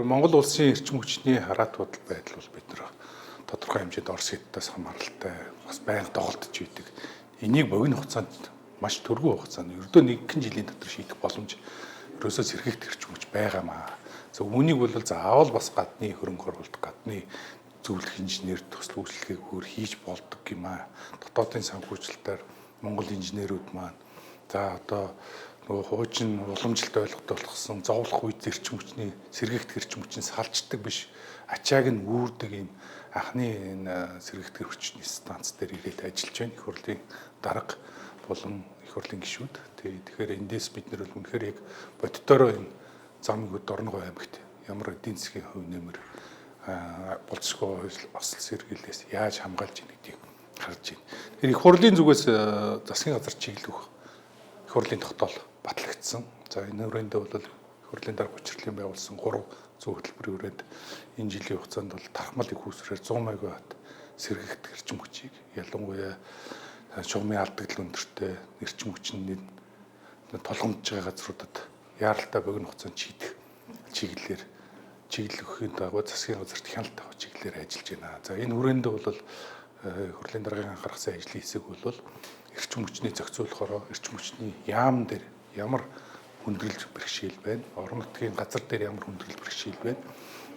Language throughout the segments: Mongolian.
Монгол улсын эрчим хүчний хараат бодол байдал бол бид нэр тодорхой хэмжээнд Орос хятадаас хамааралтай бас байнга доголдож идэг. Энийг богино хугацаанд маш төргөн хугацаанд ердөө нэгэн жилийн дотор шийдэх боломж ерөөсөө сэргийгт эрчим хүч байгаамаа. За үүнийг бол заавал бас гадны хөрөнгө оруулалт, гадны зөвлөх инженер төсөл үйлчлэгийг өөр хийж болдог юм аа. Дотоодын санхүүжилтээр Монгол инженерүүд маань за одоо нөгөө хуучин уламжилт ойлгохтой болгосон зовлох үед эрчим хүчний сэргийгт эрчим хүчний салждаг биш ачааг нь үүрдэг юм анхны энэ сэргийгт хүчний станц дээр ирээд ажиллаж байна. Их хурлын дарга болон их хурлын гишүүд. Тэгэхээр эндээс бид нэр бол үнэхээр яг боддороо энэ замын Дорногов аймагт ямар эдийн засгийн хувь нэмэр болцсохгүй осол сэргийлээс яаж хамгаалж ийн гэдгийг харж байна. Тэгэхээр их хурлын зүгээс засгийн газар чиглэх их хурлын тогтоол батлагдсан. За энэ хүрээндээ бол их хурлын дарга хүчирхлийн байгуулсан 3 зүүн хөтөлбөрийн хүрээнд энэ жилийн хугацаанд бол тархмал их үүсвэрээр 100 мегаватт сэргийгт эрчим хүчийг ялангуяа шугамын алдагдал өндөртэй эрчим хүчний толгомдж байгаа газруудад яаралтай богино хугацаанд шийдэх чиглэлийн дагуу засгийн газарт хяналт авах чиглэлээр ажиллаж байна. За энэ хүрээндээ бол хурлын даргын анхаарсан ажлын хэсэг бол эрчим хүчний зохицуулахороо эрчим хүчний яам дээр ямар хүндрэлж бэрхшээл байна, орон нутгийн газар дээр ямар хүндрэл бэрхшээл байна,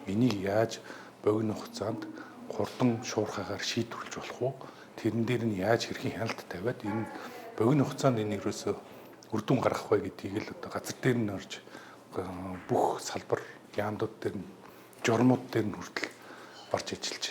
энийг яаж богино хугацаанд хурдан шуурхаагаар шийдвэрлэж болох уу? Тэрэн дээр нь яаж хэрхэн хяналт тавиад энэ богино хугацаанд энэ ерөөсөө үр дүн гаргах вэ гэдгийг л одоо газар дээр нь орж бүх салбар яамдууд дээр нь журмууд дээр нь хүртэл орж ажиллаж